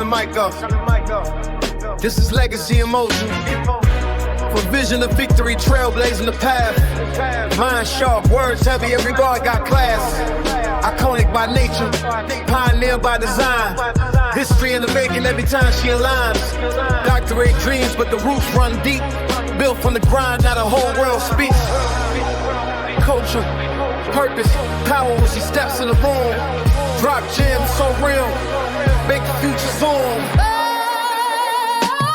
the mic up. This is legacy emotion. For vision of victory, trailblazing the path. Mind sharp, words heavy, every bar got class. Iconic by nature, pioneer by design. History in the making every time she aligns. Doctorate dreams, but the roots run deep. Built from the grind, now the whole world speaks. Culture, purpose, power when she steps in the room. Drop gems so real, make the future zoom.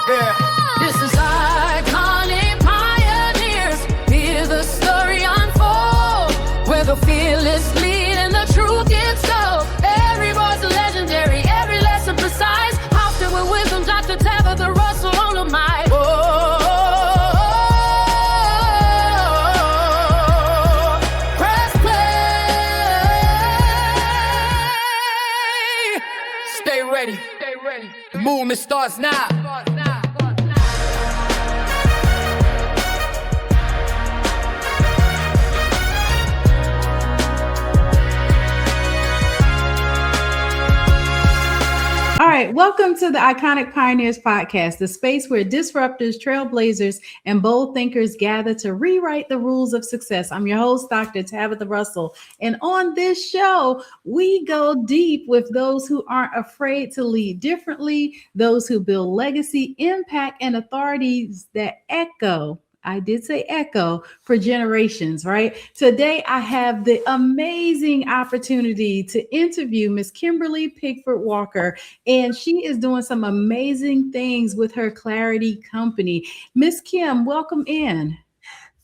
Yeah. This is iconic pioneers. Hear the story unfold, where the fearless lead and the truth gets told. Every voice legendary, every lesson precise. Housed with wisdom, Dr. Tabatha Russell on the mic. Press play. Stay ready. The movement starts now. All right, welcome to the Iconic Pioneers podcast, the space where disruptors, trailblazers, and bold thinkers gather to rewrite the rules of success. I'm your host, Dr. Tabatha Russell, and on this show, we go deep with those who aren't afraid to lead differently, those who build legacy, impact, and authorities that echo. I did say echo for generations, right? Today, I have the amazing opportunity to interview Miss Kimberly Pigford-Walker, and she is doing some amazing things with her Clarity company. Miss Kim, welcome in.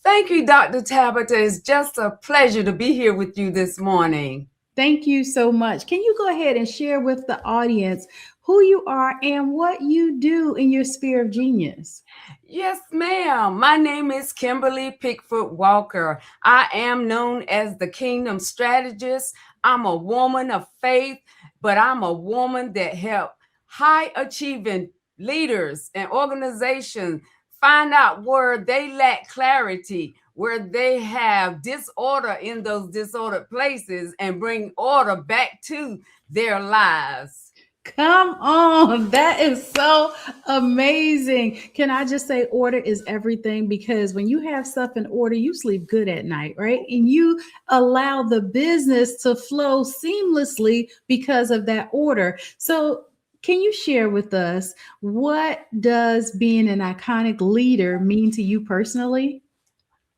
Thank you, Dr. Tabatha. It's just a pleasure to be here with you this morning. Thank you so much. Can you go ahead and share with the audience who you are and what you do in your sphere of genius? Yes, ma'am. My name is Kimberly Pigford-Walker. I am known as the Kingdom Strategist. I'm a woman of faith, but I'm a woman that helps high-achieving leaders and organizations find out where they lack clarity, where they have disorder in those disordered places, and bring order back to their lives. Come on, that is so amazing. Can I just say order is everything? Because when you have stuff in order, you sleep good at night, right? And you allow the business to flow seamlessly because of that order. So can you share with us, what does being an iconic leader mean to you personally?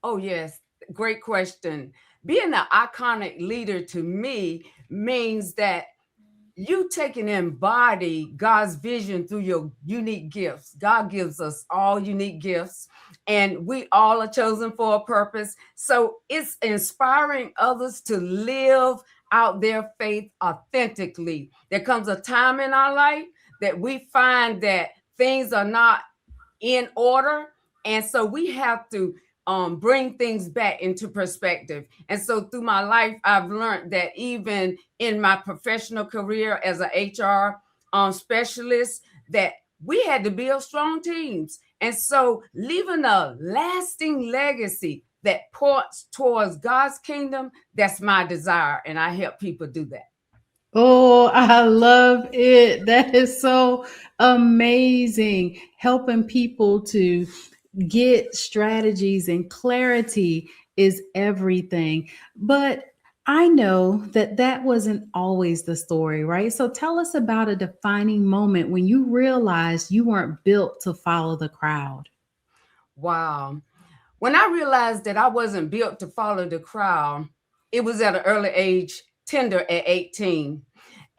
Oh, yes. Great question. Being an iconic leader to me means that you take and embody God's vision through your unique gifts. God gives us all unique gifts, and we all are chosen for a purpose. So it's inspiring others to live out their faith authentically. There comes a time in our life that we find that things are not in order, and so we have to bring things back into perspective. And so through my life, I've learned that even in my professional career as an HR specialist, that we had to build strong teams. And so leaving a lasting legacy that points towards God's kingdom, that's my desire. And I help people do that. Oh, I love it. That is so amazing. Helping people to get strategies and clarity is everything. But I know that that wasn't always the story, right? So tell us about a defining moment when you realized you weren't built to follow the crowd. Wow. When I realized that I wasn't built to follow the crowd, it was at an early age, tender at 18.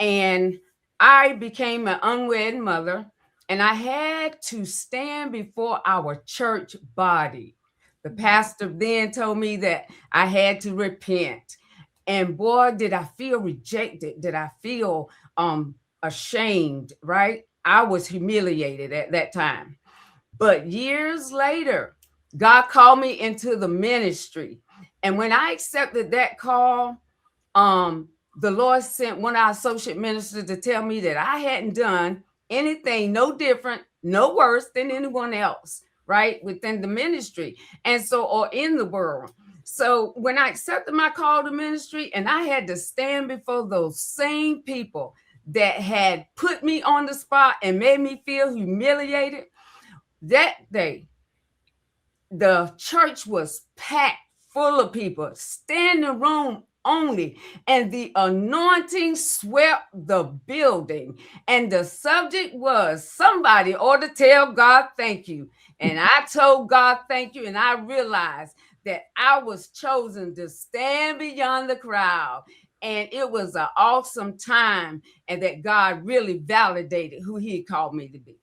And I became an unwed mother, and I had to stand before our church body. The pastor then told me that I had to repent. And boy, did I feel rejected. Did I feel ashamed, right? I was humiliated at that time. But years later, God called me into the ministry. And when I accepted that call, the Lord sent one of our associate ministers to tell me that I hadn't done anything no different, no worse than anyone else, right? Within the ministry. And so, or in the world. So when I accepted my call to ministry, and I had to stand before those same people that had put me on the spot and made me feel humiliated. That day, the church was packed full of people, standing room only, and the anointing swept the building. And the subject was, somebody ought to tell God thank you. And I told God thank you, and I realized that I was chosen to stand beyond the crowd. And it was an awesome time, and that God really validated who he called me to be.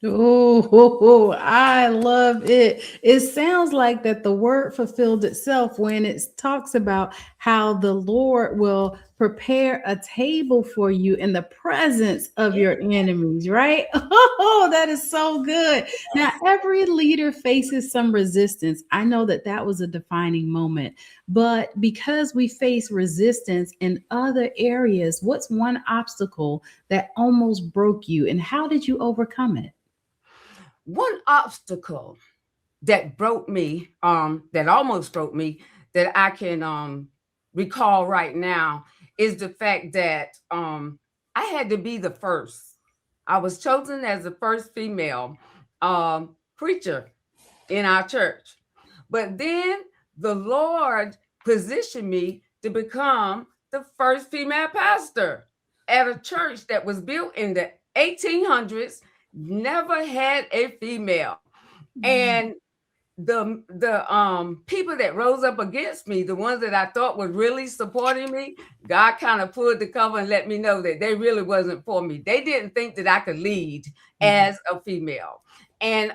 Oh, I love it. It sounds like that the word fulfilled itself when it talks about how the Lord will prepare a table for you in the presence of your enemies, right? Oh, that is so good. Now, every leader faces some resistance. I know that that was a defining moment, but because we face resistance in other areas, what's one obstacle that almost broke you, and how did you overcome it? One obstacle that broke me, that almost broke me, that I can recall right now is the fact that I had to be the first. I was chosen as the first female preacher in our church. But then the Lord positioned me to become the first female pastor at a church that was built in the 1800s, never had a female. And the people that rose up against me, the ones that I thought were really supporting me, God kind of pulled the cover and let me know that they really wasn't for me. They didn't think that I could lead as a female. And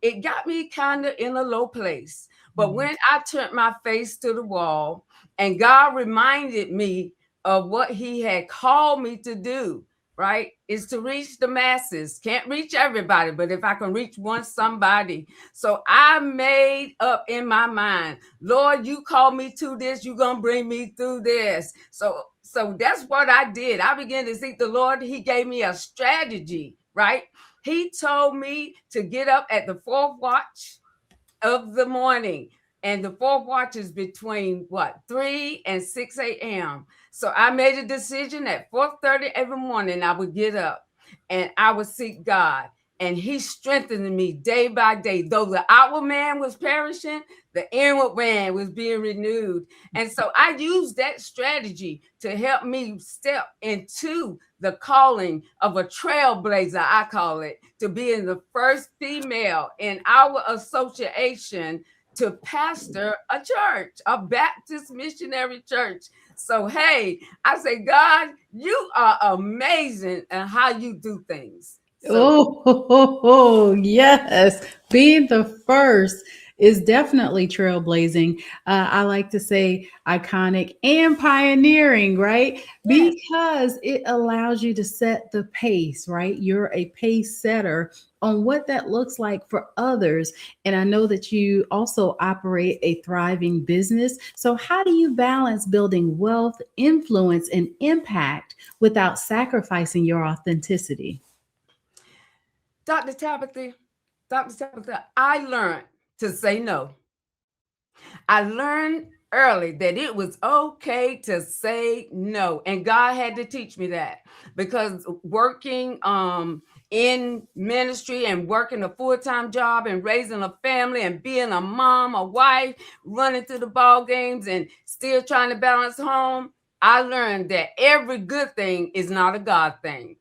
it got me kind of in a low place. But when I turned my face to the wall and God reminded me of what he had called me to do, right, is to reach the masses. Can't reach everybody, but if I can reach one somebody. So I made up in my mind, Lord, you called me to this, you're going to bring me through this. So that's what I did. I began to seek the Lord. He gave me a strategy, right? He told me to get up at the fourth watch of the morning. And the fourth watch is between 3 and 6 a.m. So I made a decision at 4:30 every morning. I would get up and I would seek God. And he strengthened me day by day. Though the outward man was perishing, the inward man was being renewed. And so I used that strategy to help me step into the calling of a trailblazer, I call it, to being the first female in our association to pastor a church, a Baptist missionary church. So, hey, I say, God, you are amazing in how you do things. Oh, yes. Being the first is definitely trailblazing. I like to say iconic and pioneering, right? Yes. Because it allows you to set the pace, right? You're a pace setter on what that looks like for others. And I know that you also operate a thriving business. So, how do you balance building wealth, influence, and impact without sacrificing your authenticity? Dr. Tabatha, I learned to say no. I learned early that it was okay to say no. And God had to teach me that, because working in ministry and working a full-time job and raising a family and being a mom, a wife, running to the ball games and still trying to balance home, I learned that every good thing is not a God thing.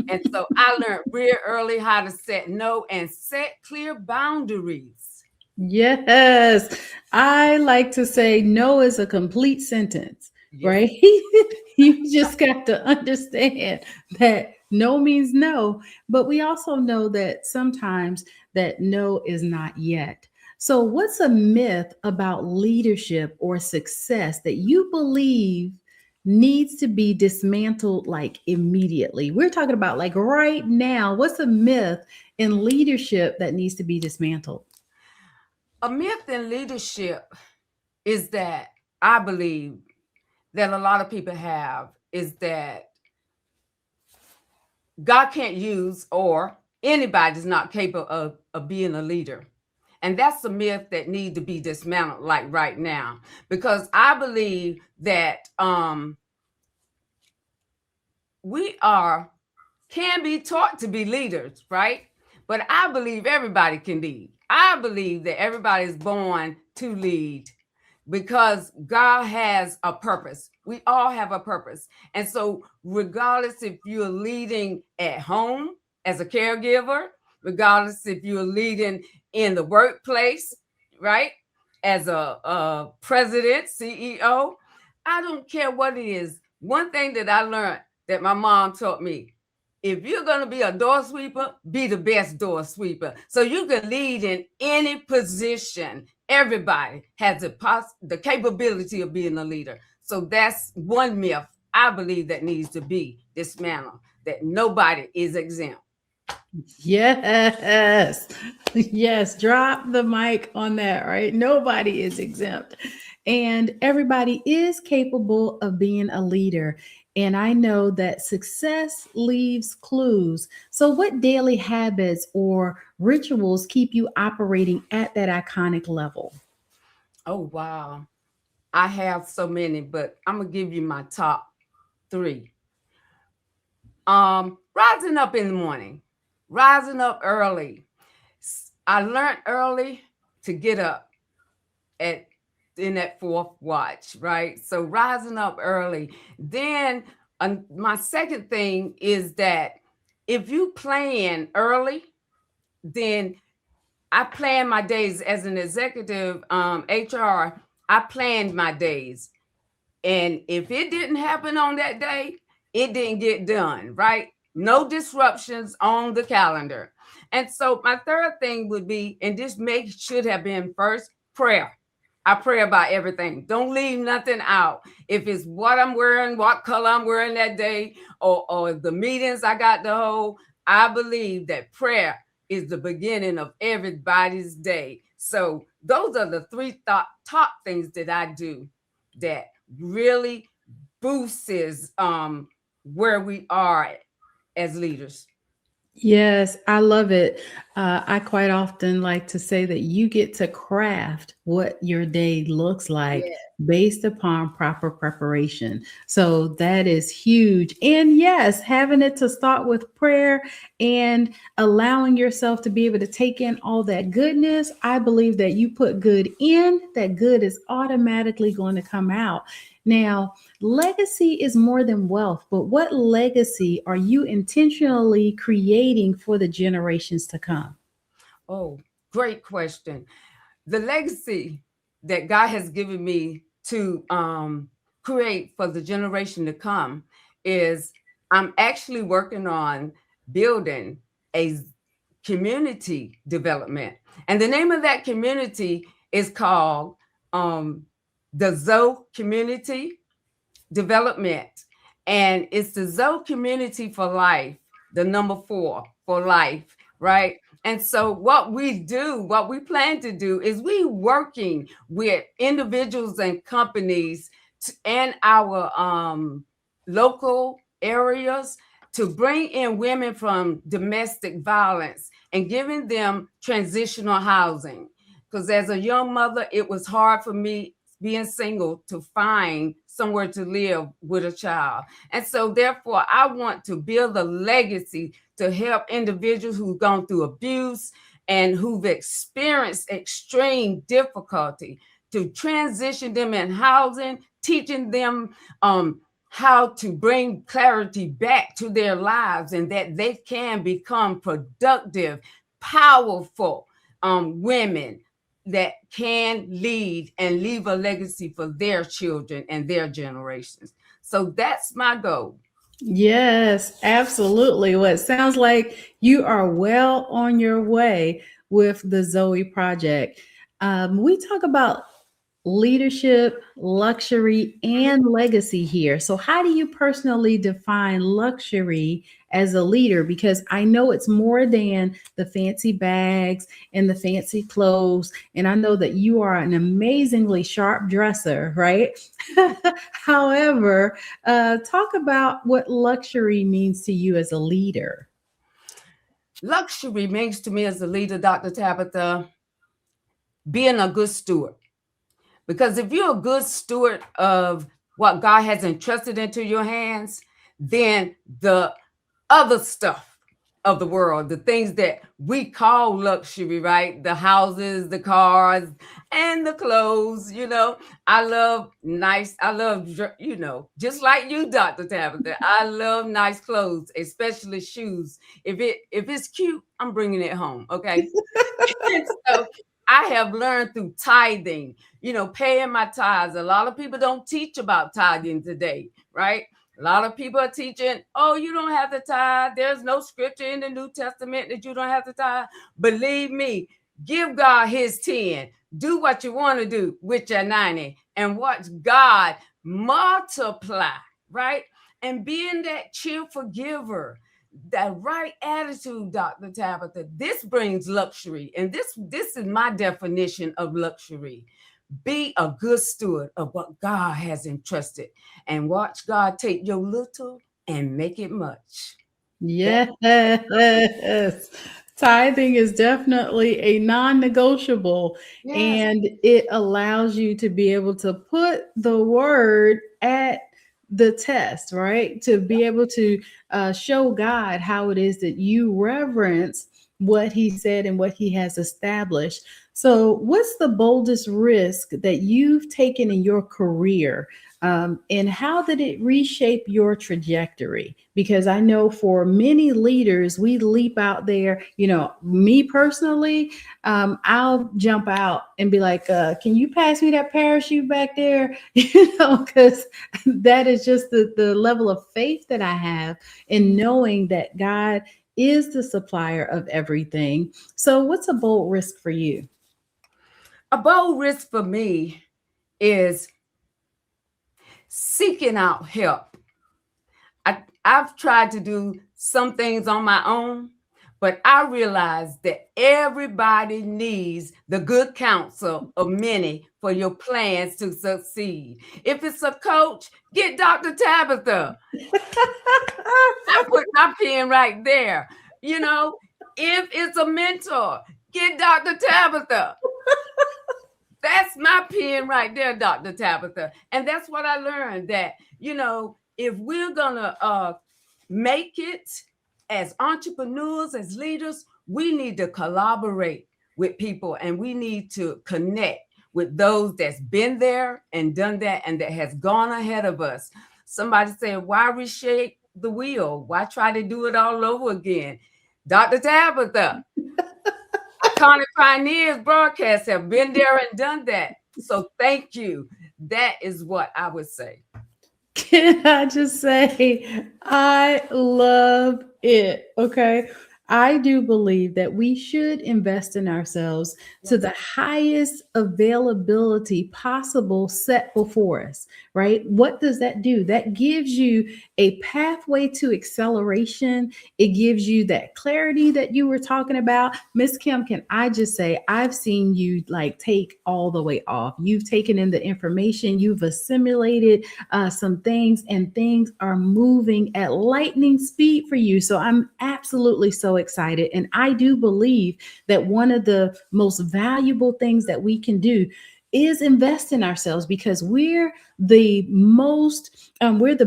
And so I learned real early how to set no and set clear boundaries. Yes, I like to say no is a complete sentence, Yes. right? You just got to understand that no means no, but we also know that sometimes that no is not yet. So, what's a myth about leadership or success that you believe needs to be dismantled like immediately? We're talking about like right now. What's a myth in leadership that needs to be dismantled? A myth in leadership is that I believe that a lot of people have is that God can't use, or anybody's not capable of being a leader. And that's a myth that needs to be dismantled like right now, because I believe that we can be taught to be leaders, right? But I believe everybody can lead. I believe that everybody is born to lead because God has a purpose. We all have a purpose. And so, regardless if you're leading at home as a caregiver, regardless if you're leading in the workplace, right? As a president, CEO, I don't care what it is. One thing that I learned that my mom taught me, if you're going to be a door sweeper, be the best door sweeper. So you can lead in any position. Everybody has the capability of being a leader. So that's one myth I believe that needs to be dismantled, that nobody is exempt. Yes. Yes. Drop the mic on that, right? Nobody is exempt. And everybody is capable of being a leader. And I know that success leaves clues. So, what daily habits or rituals keep you operating at that iconic level? Oh, wow. I have so many, but I'm going to give you my top 3. Rising up in the morning, rising up early. I learned early to get up in that 4th watch, right? So rising up early. Then my second thing is that if you plan early, then I plan my days as an executive HR. I planned my days. And if it didn't happen on that day, it didn't get done, right? No disruptions on the calendar. And so my third thing would be, and this should have been first, prayer. I pray about everything. Don't leave nothing out. If it's what I'm wearing, what color I'm wearing that day, or the meetings I got to hold, I believe that prayer is the beginning of everybody's day. So those are the 3 top things that I do that really boosts where we are as leaders. Yes, I love it. I quite often like to say that you get to craft what your day looks like based upon proper preparation. So that is huge. And yes, having it to start with prayer and allowing yourself to be able to take in all that goodness. I believe that you put good in, that good is automatically going to come out. Now, legacy is more than wealth, but what legacy are you intentionally creating for the generations to come? Oh, great question. The legacy that God has given me to create for the generation to come is I'm actually working on building a community development. And the name of that community is called the Zoe Community Development. And it's the Zoe Community for Life, the number 4 for life, right? And so what we plan to do is we working with individuals and companies and our local areas to bring in women from domestic violence and giving them transitional housing. Because as a young mother, it was hard for me being single to find somewhere to live with a child. And so therefore, I want to build a legacy to help individuals who've gone through abuse and who've experienced extreme difficulty, to transition them in housing, teaching them how to bring clarity back to their lives and that they can become productive, powerful women that can lead and leave a legacy for their children and their generations. So that's my goal. Yes, absolutely. Well, it sounds like you are well on your way with the Zoe Project. We talk about leadership, luxury, and legacy here. So, how do you personally define luxury as a leader? Because I know it's more than the fancy bags and the fancy clothes. And I know that you are an amazingly sharp dresser, right? However, talk about what luxury means to you as a leader. Luxury means to me as a leader, Dr. Tabatha, being a good steward. Because if you're a good steward of what God has entrusted into your hands, than the other stuff of the world, the things that we call luxury, right? The houses, the cars, and the clothes. I love nice, just like you, Dr. Tabatha, I love nice clothes, especially shoes. If it's cute, I'm bringing it home, okay? And so I have learned through tithing, paying my tithes. A lot of people don't teach about tithing today, right? A lot of people are teaching, oh, you don't have to tithe. There's no scripture in the New Testament that you don't have to tithe. Believe me, give God his 10. Do what you want to do with your 90 and watch God multiply, right? And being that cheerful giver, that right attitude, Dr. Tabatha, this brings luxury. And this is my definition of luxury. Be a good steward of what God has entrusted and watch God take your little and make it much. Yes. Tithing is definitely a non-negotiable, Yes. and it allows you to be able to put the word at the test, right? To be able to show God how it is that you reverence what he said and what he has established. So, what's the boldest risk that you've taken in your career? And how did it reshape your trajectory? Because I know for many leaders, we leap out there. Me personally, I'll jump out and be like, can you pass me that parachute back there? Because that is just the level of faith that I have in knowing that God is the supplier of everything. So what's a bold risk for you? A bold risk for me is seeking out help. I've tried to do some things on my own, but I realize that everybody needs the good counsel of many for your plans to succeed. If it's a coach, get Dr. Tabatha. I put my pen right there. If it's a mentor, get Dr. Tabatha. That's my pen right there, Dr. Tabatha. And that's what I learned, that, if we're going to make it as entrepreneurs, as leaders, we need to collaborate with people, and we need to connect with those that's been there and done that and that has gone ahead of us. Somebody said, why reshape the wheel? Why try to do it all over again? Dr. Tabatha. Iconic Pioneers broadcasts have been there and done that. So thank you. That is what I would say. Can I just say, I love it. Okay. I do believe that we should invest in ourselves to the highest availability possible set before us, right? What does that do? That gives you a pathway to acceleration. It gives you that clarity that you were talking about. Miss Kim, can I just say, I've seen you take all the way off. You've taken in the information, you've assimilated some things, and things are moving at lightning speed for you. So I'm absolutely so excited. And I do believe that one of the most valuable things that we can do is invest in ourselves, because we're the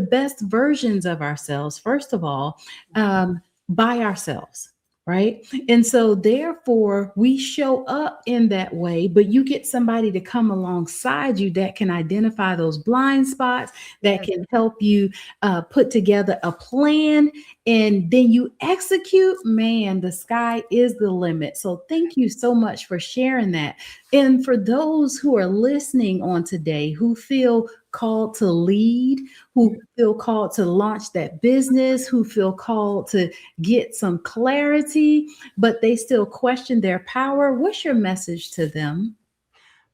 best versions of ourselves, first of all, by ourselves. Right. And so therefore we show up in that way, but you get somebody to come alongside you that can identify those blind spots, that can help you put together a plan, and then you execute. Man, the sky is the limit. So thank you so much for sharing that. And for those who are listening on today, who feel called to lead, who feel called to launch that business, who feel called to get some clarity, but they still question their power, what's your message to them?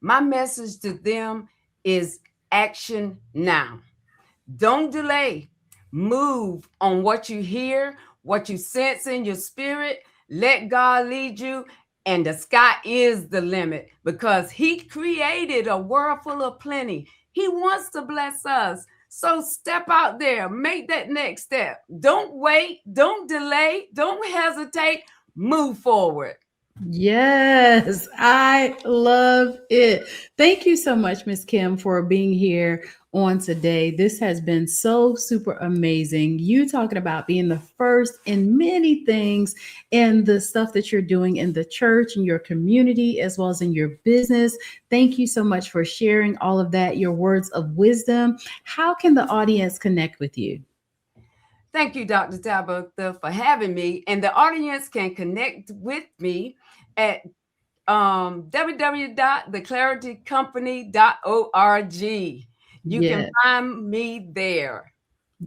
My message to them is action now. Don't delay. Move on what you hear, what you sense in your spirit. Let God lead you, and the sky is the limit, because he created a world full of plenty. He wants to bless us. So step out there, make that next step. Don't wait, don't delay, don't hesitate, move forward. Yes, I love it. Thank you so much, Miss Kim, for being here on today. This has been so super amazing. You talking about being the first in many things in the stuff that you're doing in the church, in your community, as well as in your business. Thank you so much for sharing all of that, your words of wisdom. How can the audience connect with you? Thank you, Dr. Tabatha, for having me. And the audience can connect with me at www.theclaritycompany.org. You can find me there.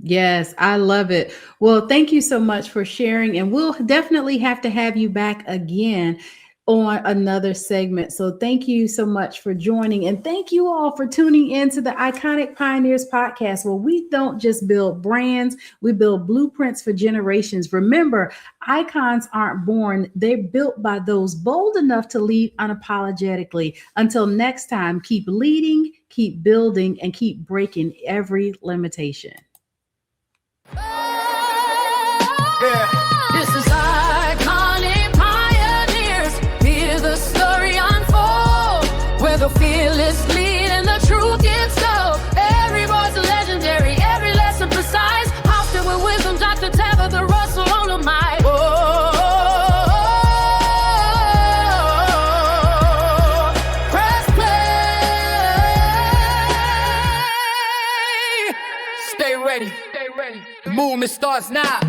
Yes, I love it. Well, thank you so much for sharing. And we'll definitely have to have you back again on another segment. So thank you so much for joining. And thank you all for tuning in to the Iconic Pioneers podcast, where we don't just build brands, we build blueprints for generations. Remember, icons aren't born, they're built by those bold enough to lead unapologetically. Until next time, keep leading, keep building, and keep breaking every limitation. Yeah. This is Iconic Pioneers. Hear the story unfold, where the fearless lead and the truth gets told. Every voice legendary, every lesson precise. Hosted with wisdom, Dr. Tabatha Russell on the mic. Press play. Stay ready. The movement starts now.